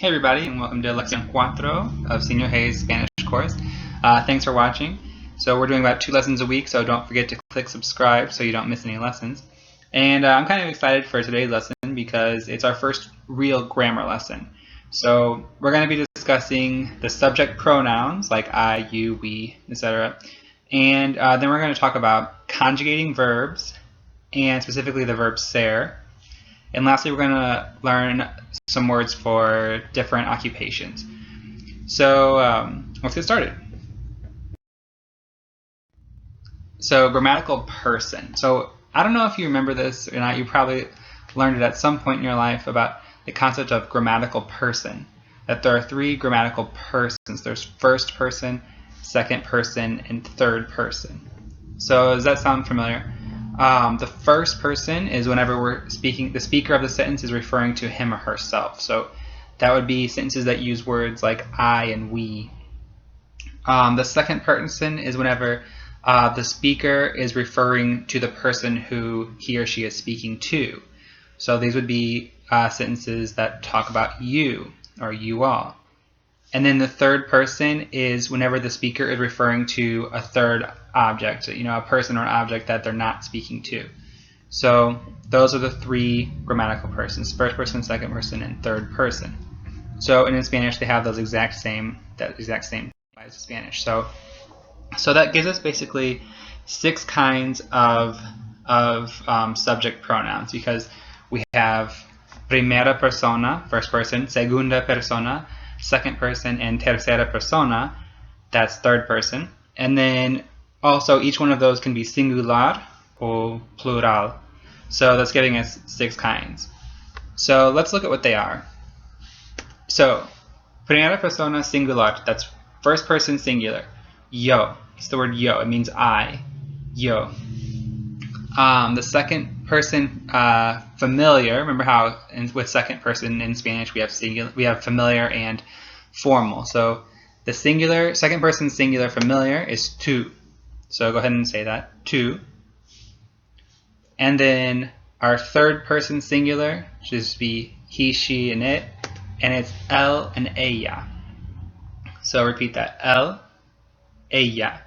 Hey everybody, and welcome to Lección 4 of Señor Hayes' Spanish course. Thanks for watching. So we're doing about 2 lessons a week, so don't forget to click subscribe so you don't miss any lessons. And I'm kind of excited for today's lesson because it's our first real grammar lesson. So we're going to be discussing the subject pronouns like I, you, we, etc. And then we're going to talk about conjugating verbs, and specifically the verb ser. And lastly, we're going to learn some words for different occupations. So let's get started. So grammatical person. So I don't know if you remember this or not. You probably learned it at some point in your life about the concept of grammatical person. That there are 3 grammatical persons. There's first person, second person, and third person. So does that sound familiar? The first person is whenever we're speaking, the speaker of the sentence is referring to him or herself. So that would be sentences that use words like I and we. The second person is whenever the speaker is referring to the person who he or she is speaking to. So these would be sentences that talk about you or you all. And then the third person is whenever the speaker is referring to a third object, a person or an object that they're not speaking to. So those are the 3 grammatical persons: first person, second person, and third person. So in Spanish they have those exact same as Spanish. So that gives us basically 6 kinds of subject pronouns, because we have primera persona, first person, segunda persona, second person, and tercera persona, that's third person. And then also each one of those can be singular or plural. So that's giving us 6 kinds. So let's look at what they are. So primera persona singular, that's first person singular. Yo, it's the word yo, it means I. Yo. The second person familiar, remember how with second person in Spanish we have familiar and formal. So the singular, second person singular familiar is tú. So go ahead and say that, tú. And then our third person singular should just be he, she, and it, and it's él and ella. So repeat that, él, ella.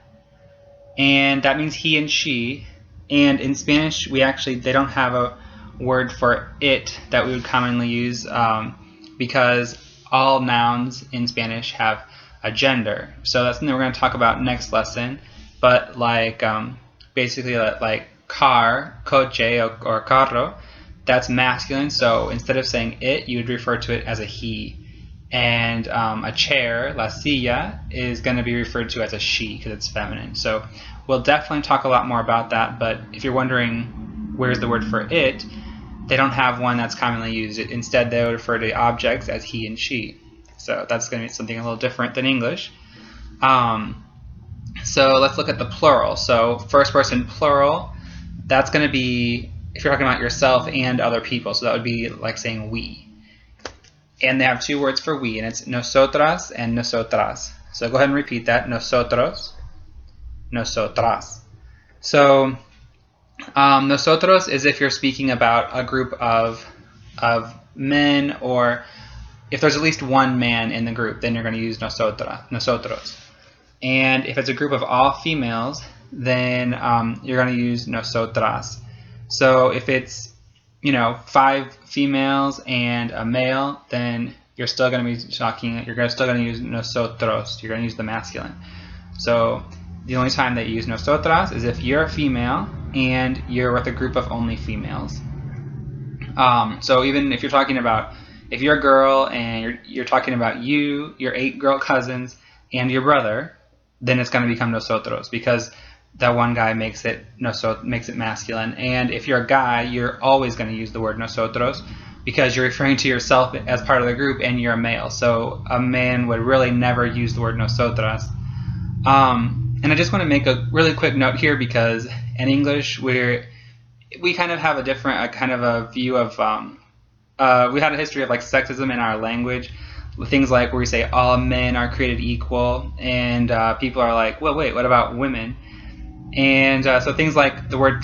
And that means he and she. And in Spanish, they don't have a word for it that we would commonly use because all nouns in Spanish have a gender. So that's something we're going to talk about next lesson. But like basically like car, coche, or carro, that's masculine. So instead of saying it, you would refer to it as a he. And a chair, la silla, is going to be referred to as a she because it's feminine. So we'll definitely talk a lot more about that, but if you're wondering where's the word for it, they don't have one that's commonly used. Instead, they would refer to objects as he and she. So that's going to be something a little different than English. So let's look at the plural. So first person plural, that's going to be if you're talking about yourself and other people. So that would be like saying we. And they have 2 words for we, and it's nosotras and nosotras. So go ahead and repeat that, nosotros, nosotras. So nosotros is if you're speaking about a group of men, or if there's at least one man in the group, then you're going to use nosotros. And if it's a group of all females, then you're going to use nosotras. So if it's 5 females and a male, then you're still going to be still going to use nosotros. You're going to use the masculine. So the only time that you use nosotras is if you're a female and you're with a group of only females. So even if you're talking about, if you're a girl and you're talking about you, your 8 girl cousins, and your brother, then it's going to become nosotros because that one guy makes it masculine. And if you're a guy, you're always going to use the word nosotros because you're referring to yourself as part of the group and you're a male. So a man would really never use the word nosotras. And I just want to make a really quick note here because in English we kind of have a view of we had a history of like sexism in our language. Things like where we say all men are created equal, and people are like, well, wait, what about women? And so things like the word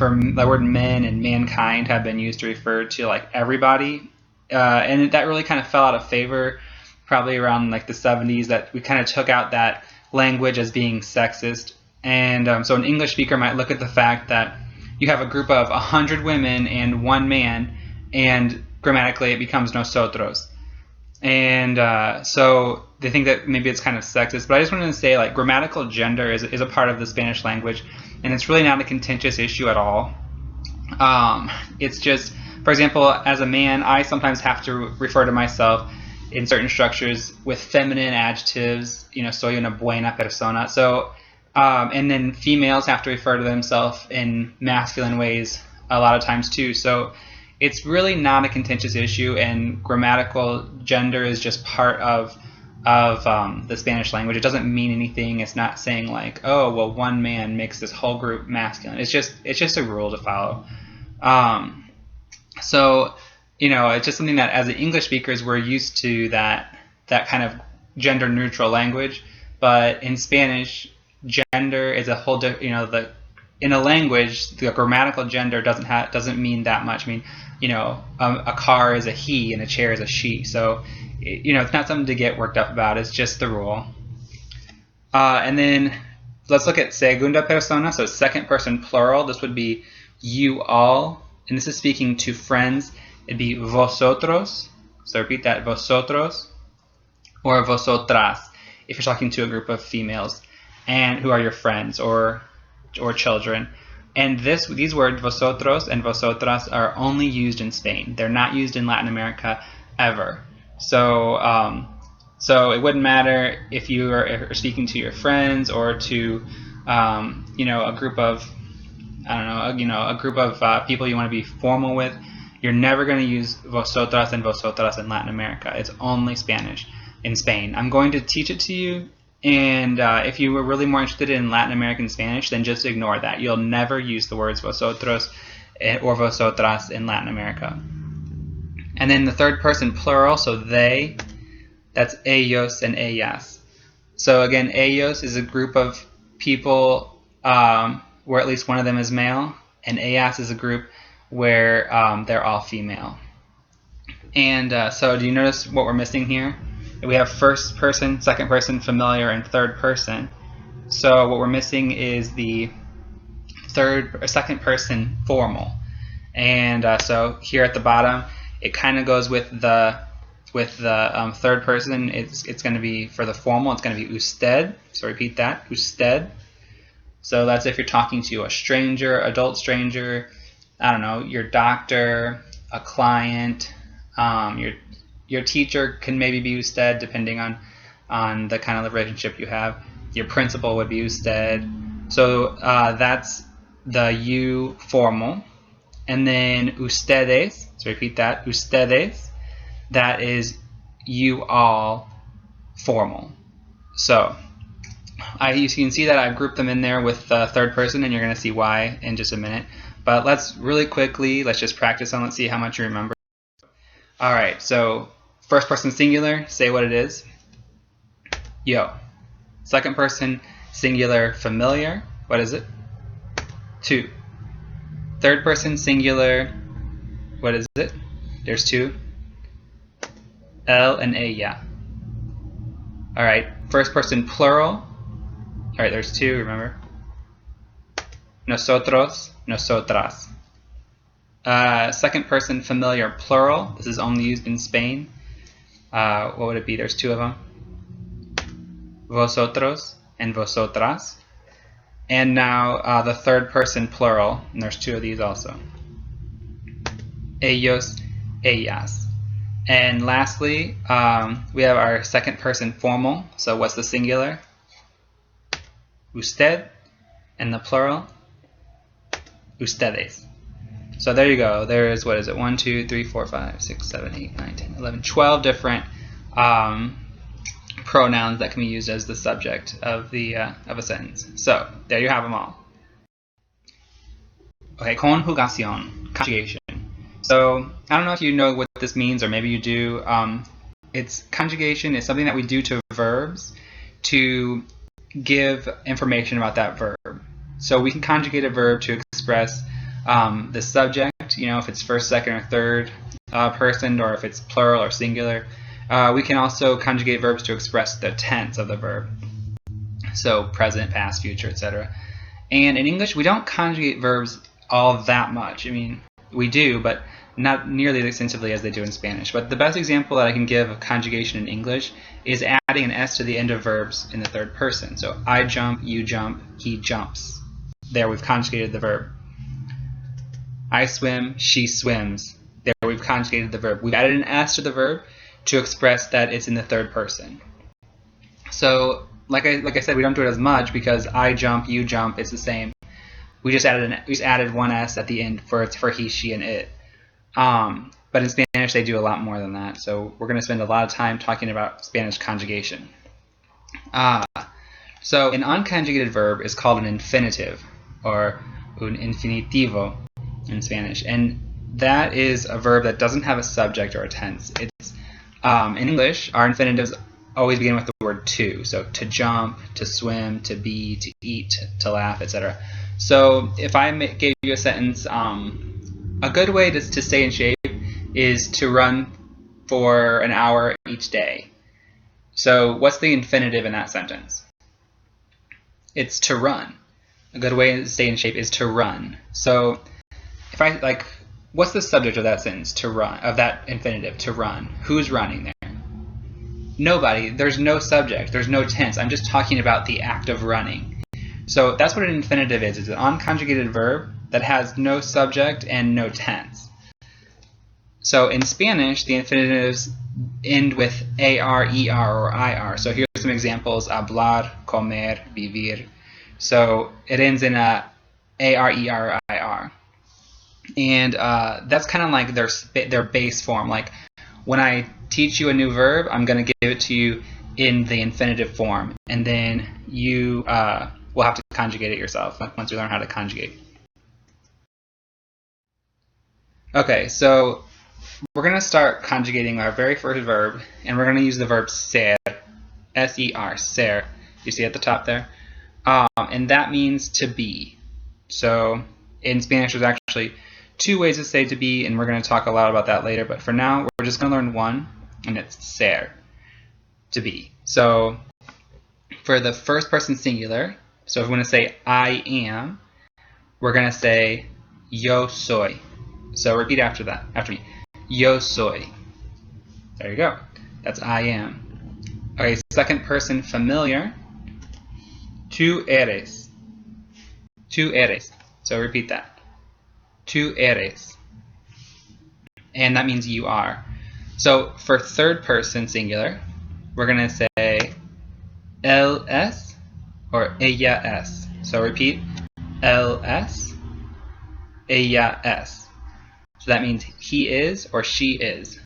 men and mankind have been used to refer to like everybody, and that really kind of fell out of favor probably around like the 70s, that we kind of took out that language as being sexist. And so an English speaker might look at the fact that you have a group of 100 women and 1 man, and grammatically it becomes nosotros. And so they think that maybe it's kind of sexist, but I just wanted to say, like, grammatical gender is a part of the Spanish language, and it's really not a contentious issue at all. It's just, for example, as a man, I sometimes have to refer to myself in certain structures with feminine adjectives, soy una buena persona. So, and then females have to refer to themselves in masculine ways a lot of times too. So it's really not a contentious issue, and grammatical gender is just part of the Spanish language. It doesn't mean anything. It's not saying like, oh, well, one man makes this whole group masculine. It's just a rule to follow. So, it's just something that as English speakers we're used to, that kind of gender neutral language. But in Spanish, gender is a whole different. In a language, the grammatical gender doesn't mean that much. I mean, a car is a he and a chair is a she. So, it's not something to get worked up about. It's just the rule. And then let's look at segunda persona. So second person plural. This would be you all, and this is speaking to friends. It'd be vosotros. So repeat that, vosotros, or vosotras if you're talking to a group of females and who are your friends or children. And these words, vosotros and vosotras, are only used in Spain. They're not used in Latin America ever. So it wouldn't matter if you are speaking to your friends or to a group of people you want to be formal with. You're never going to use vosotras and vosotras in Latin America. It's only Spanish in Spain. I'm going to teach it to you, and if you were really more interested in Latin American Spanish, then just ignore that. You'll never use the words vosotros or vosotras in Latin America. And then the third person plural, so they, that's ellos and ellas. So again, ellos is a group of people where at least one of them is male, and ellas is a group where they're all female. And so do you notice what we're missing here? We have first person, second person, familiar, and third person. So what we're missing is the second person formal. And so here at the bottom, it kind of goes with the third person. It's going to be, for the formal, it's going to be usted. So repeat that, usted. So that's if you're talking to a stranger, adult stranger, I don't know, your doctor, a client, your teacher can maybe be usted depending on the kind of relationship you have. Your principal would be usted. So that's the you formal. And then ustedes, so repeat that, ustedes, that is you all formal. So you can see that I've grouped them in there with the third person, and you're going to see why in just a minute. But let's just practice on, let's see how much you remember. Alright, so first person singular, say what it is. Yo. Second person singular familiar, what is it? Two. Third person singular, what is it? There's two. Él and ella. Alright, first person plural. Alright, there's two, remember? Nosotros, nosotras. Second person familiar plural. This is only used in Spain. What would it be? There's two of them. Vosotros and vosotras. And now the third person plural, and there's two of these also. Ellos, ellas. And lastly, we have our second person formal. So what's the singular? Usted. And the plural? Ustedes. So there you go. There's, what is it? 1, 2, 3, 4, 5, 6, 7, 8, 9, 10, 11, 12 different pronouns that can be used as the subject of a sentence. So there you have them all. Okay, conjugation, conjugation. So I don't know if you know what this means, or maybe you do. It's conjugation is something that we do to verbs to give information about that verb. So we can conjugate a verb to express the subject, if it's first, second, or third person, or if it's plural or singular. We can also conjugate verbs to express the tense of the verb. So present, past, future, etc. And in English, we don't conjugate verbs all that much. I mean, we do, but not nearly as extensively as they do in Spanish. But the best example that I can give of conjugation in English is adding an S to the end of verbs in the third person. So I jump, you jump, he jumps. There we've conjugated the verb. I swim, she swims. There we've conjugated the verb. We've added an S to the verb to express that it's in the third person. So like I said, we don't do it as much because I jump, you jump, it's the same. We just added one S at the end for he, she, and it. But in Spanish they do a lot more than that. So we're going to spend a lot of time talking about Spanish conjugation. So an unconjugated verb is called an infinitive, or un infinitivo in Spanish, and that is a verb that doesn't have a subject or a tense. It's in English, our infinitives always begin with the word to. So to jump, to swim, to be, to eat, to laugh, etc. So if I gave you a sentence, a good way to stay in shape is to run for an hour each day. So what's the infinitive in that sentence? It's to run. A good way to stay in shape is to run. So if I what's the subject of that sentence? To run, of that infinitive, to run. Who's running there? Nobody. There's no subject. There's no tense. I'm just talking about the act of running. So that's what an infinitive is. It's an unconjugated verb that has no subject and no tense. So in Spanish, the infinitives end with AR, ER, or IR. So here's some examples: hablar, comer, vivir. So it ends in a AR, ER, or IR. And that's kind of like their base form. Like when I teach you a new verb, I'm going to give it to you in the infinitive form, and then you will have to conjugate it yourself once you learn how to conjugate. Okay, so we're going to start conjugating our very first verb, and we're going to use the verb ser, S-E-R, ser. You see at the top there? And that means to be. So in Spanish, there's actually two ways to say to be, and we're going to talk a lot about that later. But for now, we're just going to learn one, and it's ser, to be. So for the first person singular, so if we want to say I am, we're going to say yo soy. So repeat after me. Yo soy. There you go. That's I am. Okay, second person familiar. Tú eres. Tú eres. So repeat that. Tú eres. And that means you are. So for third person singular, we're going to say él es or ella es. So repeat. Él es. Ella es. So that means he is or she is.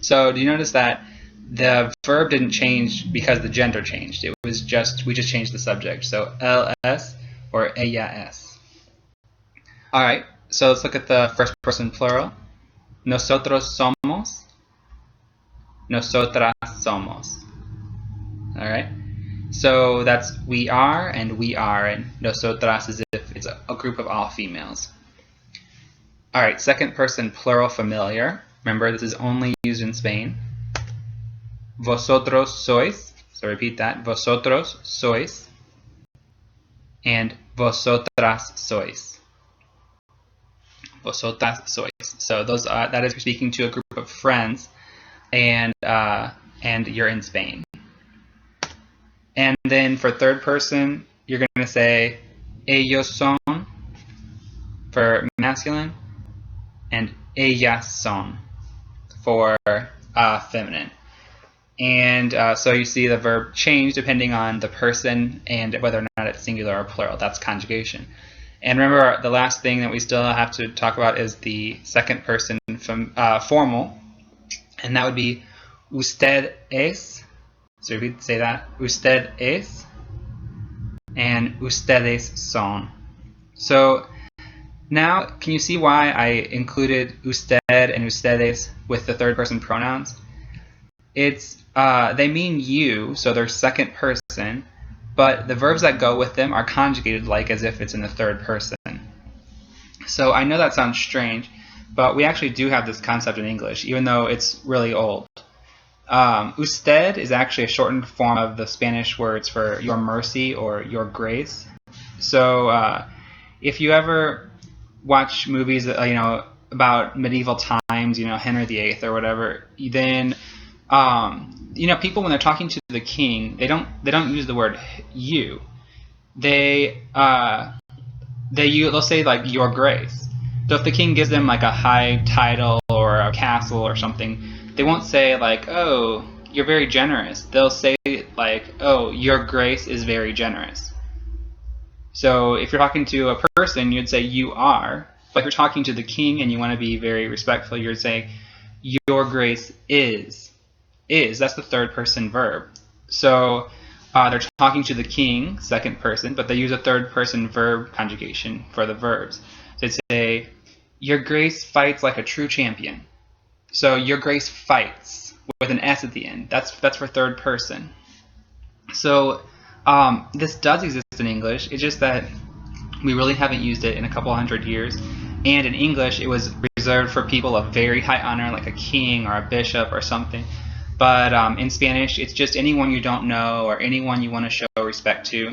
So do you notice that the verb didn't change because the gender changed? It was we just changed the subject. So él es or ella es. All right. So let's look at the first person plural. Nosotros somos. Nosotras somos. All right. So that's we are, and nosotras as if it's a group of all females. All right, second person plural familiar. Remember, this is only used in Spain. Vosotros sois. So repeat that. Vosotros sois. And vosotras sois. Vosotras sois. So those that is speaking to a group of friends, and you're in Spain. And then for third person, you're going to say ellos son for masculine, and ellas son for feminine. And so you see the verb change depending on the person and whether or not it's singular or plural. That's conjugation. And remember, the last thing that we still have to talk about is the second person formal, and that would be usted es. So we say that. Usted es and ustedes son. So now, can you see why I included usted and ustedes with the third person pronouns? It's they mean you, so they're second person, but the verbs that go with them are conjugated like as if it's in the third person. So I know that sounds strange, but we actually do have this concept in English, even though it's really old. Usted is actually a shortened form of the Spanish words for your mercy or your grace. So if you ever watch movies, about medieval times, Henry VIII or whatever, then people when they're talking to the king, they don't use the word you. They'll say like your grace. So if the king gives them like a high title or a castle or something, they won't say like, oh, you're very generous. They'll say like, oh, your grace is very generous. So if you're talking to a person, you'd say you are. But if you're talking to the king and you want to be very respectful, you'd say your grace is. That's the third person verb. So they're talking to the king, second person, but they use a third person verb conjugation for the verbs. So they say, your grace fights like a true champion. So your grace fights with an S at the end. That's for third person. So this does exist in English. It's just that we really haven't used it in a couple hundred years. And in English, it was reserved for people of very high honor, like a king or a bishop or something. But in Spanish, it's just anyone you don't know or anyone you want to show respect to.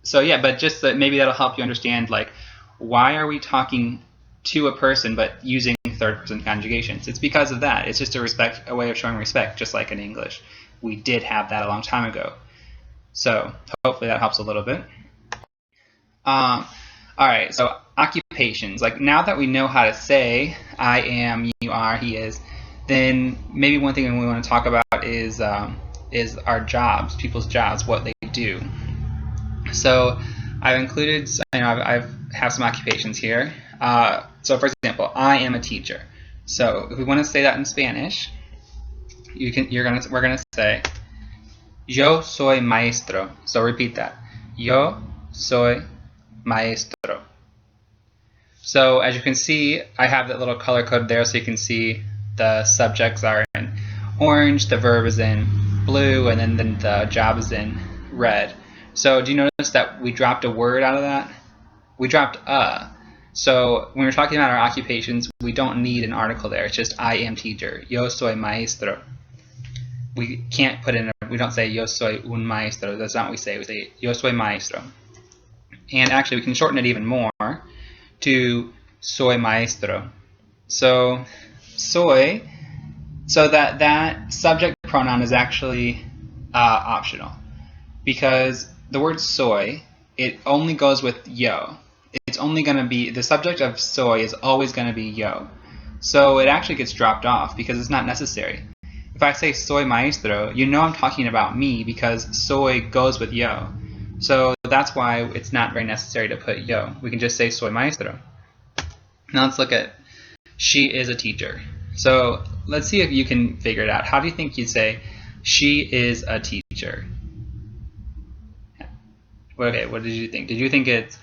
So yeah, but just maybe that'll help you understand, like, why are we talking to a person but using third-person conjugations? It's because of that. It's just a way of showing respect, just like in English. We did have that a long time ago. So hopefully that helps a little bit. All right, so occupations. Like, now that we know how to say I am, you are, he is, then maybe one thing we want to talk about is our jobs, people's jobs, what they do. So I've included, I have some occupations here. So for example, I am a teacher. So if we want to say that in Spanish, we're gonna say yo soy maestro. So repeat that. Yo soy maestro. So as you can see, I have that little color code there, so you can see the subjects are in orange, the verb is in blue, and then the job is in red. So do you notice that we dropped a word out of that? We dropped a. So when we're talking about our occupations, we don't need an article there. It's just I am teacher. Yo soy maestro. We can't put in we don't say yo soy un maestro. That's not what we say. We say yo soy maestro. And actually we can shorten it even more to soy maestro. So soy, so that subject pronoun is actually optional, because the word soy, it only goes with yo. It's only going to be, the subject of soy is always going to be yo. So it actually gets dropped off because it's not necessary. If I say soy maestro, you know I'm talking about me because soy goes with yo. So that's why it's not very necessary to put yo. We can just say soy maestro. Now let's look at she is a teacher. So let's see if you can figure it out. How do you think you'd say she is a teacher? Okay, what did you think? Did you think it's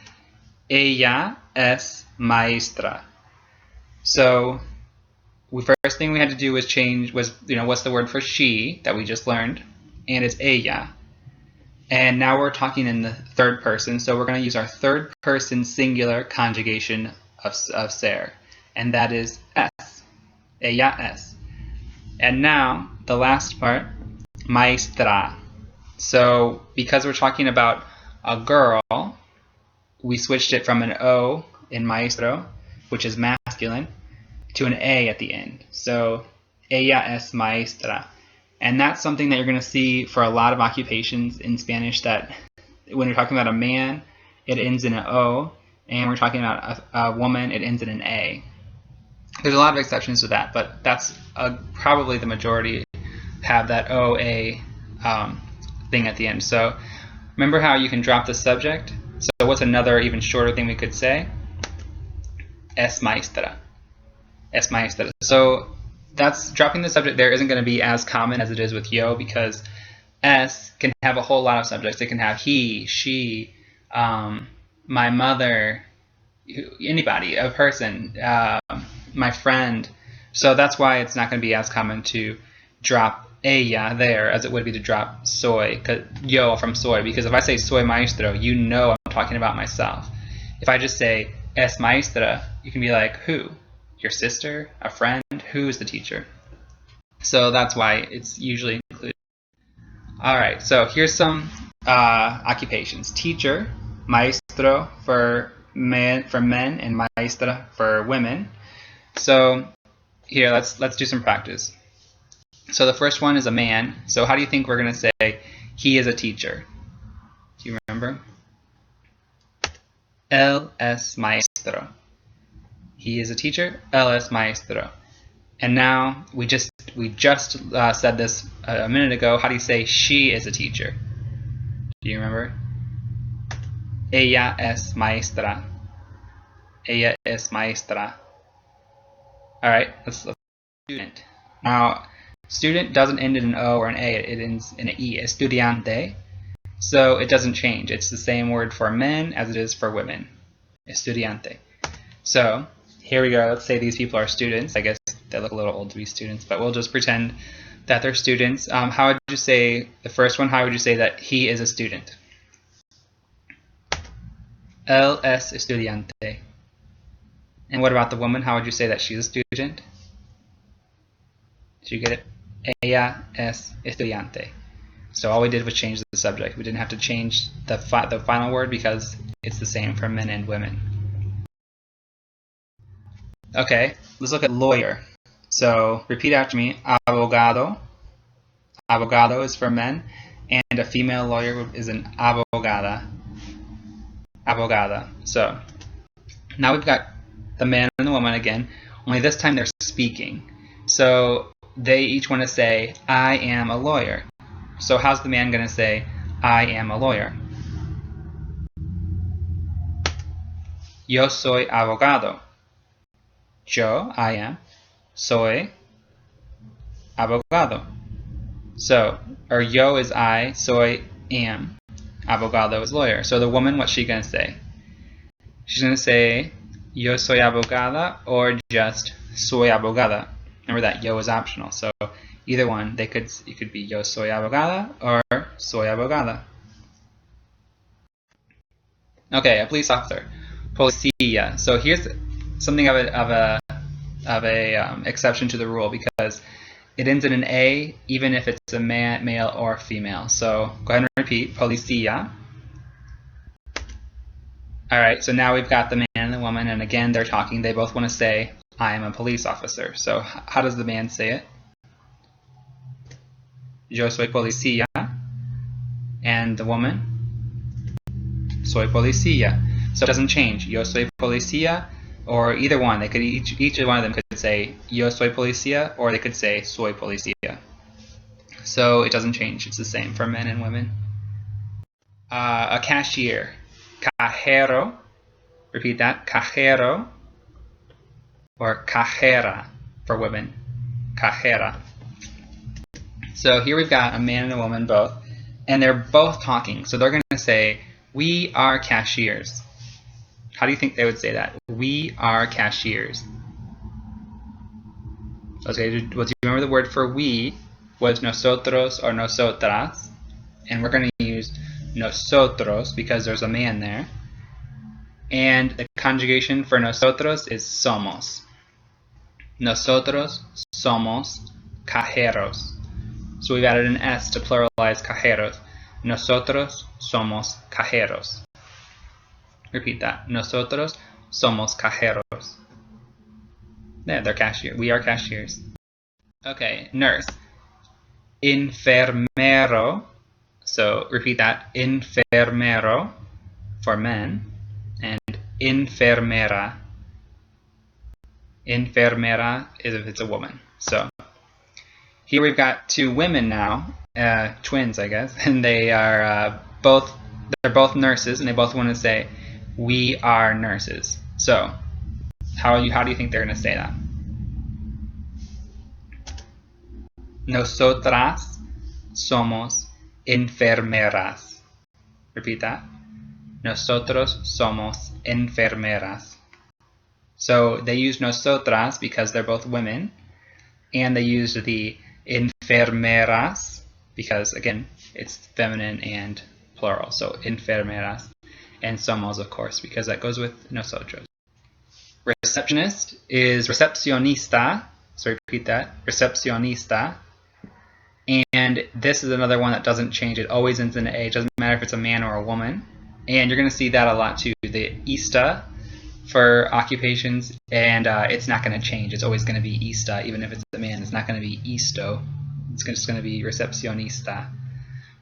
ella es maestra? So first thing we had to do was change, what's the word for she that we just learned, and it's ella. And now we're talking in the third person, so we're going to use our third person singular conjugation of ser, and that is es. Ella es. And now the last part, maestra. So because we're talking about a girl, we switched it from an O in maestro, which is masculine, to an A at the end. So ella es maestra. And that's something that you're going to see for a lot of occupations in Spanish, that when you're talking about a man, it ends in an O, and when we're talking about a woman, it ends in an A. There's a lot of exceptions to that, but that's probably the majority have that OA thing at the end. So remember how you can drop the subject? So what's another even shorter thing we could say? Es maestra. Es maestra. So that's dropping the subject there isn't going to be as common as it is with yo, because es can have a whole lot of subjects. It can have he, she, my mother, anybody, a person, my friend. So that's why it's not going to be as common to drop ella there as it would be to drop soy, yo from soy, because if I say soy maestro, you know I'm talking about myself. If I just say es maestra, you can be like, who? Your sister? A friend? Who is the teacher? So that's why it's usually included. Alright, so here's some occupations. Teacher, maestro for men and maestra for women. So here, let's do some practice. So the first one is a man. So how do you think we're going to say he is a teacher? Do you remember? Él es maestro. He is a teacher. Él es maestro. And now we just said this a minute ago. How do you say she is a teacher? Do you remember? Ella es maestra. Ella es maestra. All right, let's student. Now, student doesn't end in an O or an A. It ends in an E. Estudiante. So it doesn't change. It's the same word for men as it is for women. Estudiante. So here we go. Let's say these people are students. I guess they look a little old to be students, but we'll just pretend that they're students. How would you say the first one? How would you say that he is a student? Él es estudiante. And what about the woman? How would you say that she's a student? Did you get it? Ella es estudiante. So all we did was change the subject. We didn't have to change the final word because it's the same for men and women. Okay, let's look at lawyer. So repeat after me. Abogado. Abogado is for men, and a female lawyer is an abogada. Abogada. So now we've got the man and the woman again, only this time they're speaking. So they each want to say, I am a lawyer. So how's the man going to say, I am a lawyer? Yo soy abogado. Yo, I am. Soy abogado. So, or yo is I, soy am. Abogado is lawyer. So the woman, what's she going to say? She's going to say, yo soy abogada, or just soy abogada. Remember that yo is optional. So either one, it could be yo soy abogada or soy abogada. Okay, a police officer, policía. So here's something of a exception to the rule because it ends in an A, even if it's a male or female. So go ahead and repeat, policía. All right, so now we've got the man and the woman, and again they're talking. They both want to say, I am a police officer. So how does the man say it? Yo soy policía. And the woman? Soy policía. So it doesn't change. Yo soy policía, or either one. They could each one of them could say yo soy policía, or they could say soy policía. So it doesn't change. It's the same for men and women. A cashier. Cajero. Repeat that. Cajero. Or cajera for women. Cajera. So here we've got a man and a woman both, and they're both talking. So they're going to say, we are cashiers. How do you think they would say that? We are cashiers. Okay, well, do you remember the word for we was nosotros or nosotras? And we're going to use nosotros because there's a man there. And the conjugation for nosotros is somos. Nosotros somos cajeros. So we've added an S to pluralize cajeros. Nosotros somos cajeros. Repeat that. Nosotros somos cajeros. Yeah, they're cashiers. We are cashiers. Okay, nurse. Enfermero. So repeat that. Enfermero for men. And enfermera. Enfermera is if it's a woman. So here we've got two women now, twins, I guess, and they are they're both nurses, and they both want to say, we are nurses. So how do you think they're going to say that? Nosotras somos enfermeras. Repeat that. Nosotros somos enfermeras. So they use nosotras because they're both women, and they use the enfermeras because, again, it's feminine and plural. So enfermeras. And somos, of course, because that goes with nosotros. Receptionist is recepcionista. So repeat that, recepcionista. And this is another one that doesn't change. It always ends in an A. It doesn't matter if it's a man or a woman. And you're going to see that a lot too. The ista for occupations, and it's not going to change. It's always going to be ista, even if it's a man. It's not going to be isto. It's just going to be recepcionista.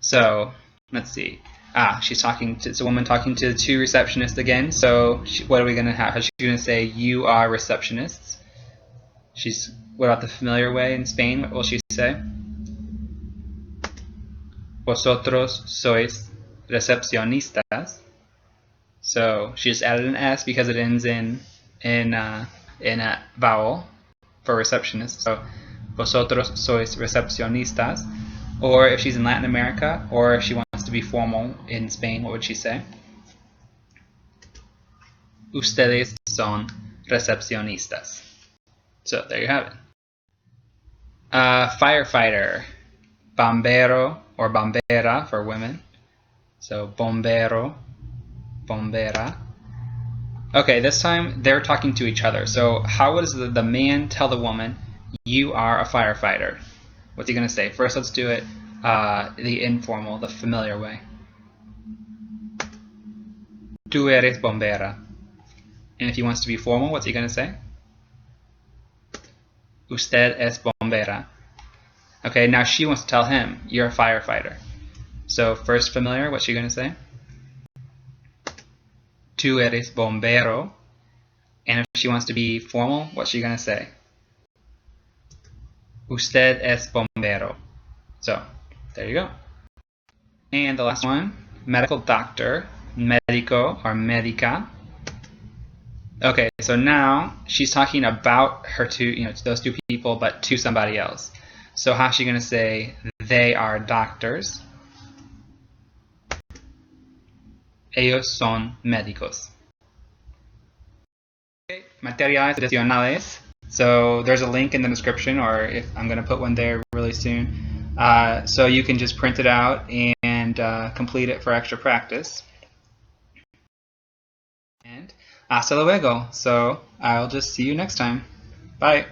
So let's see. She's talking to, it's a woman talking to two receptionists again. So what are we going to have? She's going to say, "You are receptionists." What about the familiar way in Spain? What will she say? Vosotros sois recepcionistas. So she just added an S because it ends in a vowel for receptionist. So vosotros sois recepcionistas. Or if she's in Latin America, or if she wants to be formal in Spain, what would she say? Ustedes son recepcionistas. So there you have it. Firefighter. Bombero or bombera for women. So bombero, bombera. Okay, this time they're talking to each other. So how does the man tell the woman, "You are a firefighter"? What's he going to say? First, let's do it the informal, the familiar way. Tú eres bombera. And if he wants to be formal, what's he going to say? Usted es bombera. Okay, now she wants to tell him, "You're a firefighter." So first familiar, what's she going to say? Tú eres bombero. And if she wants to be formal, what's she going to say? Usted es bombero. So there you go. And the last one, medical doctor, médico or médica. Okay, so now she's talking about her two, those two people, but to somebody else. So how's she going to say they are doctors? Ellos son médicos. Okay, materiales adicionales. So there's a link in the description, or if I'm going to put one there really soon. So you can just print it out and complete it for extra practice. And hasta luego. So I'll just see you next time. Bye.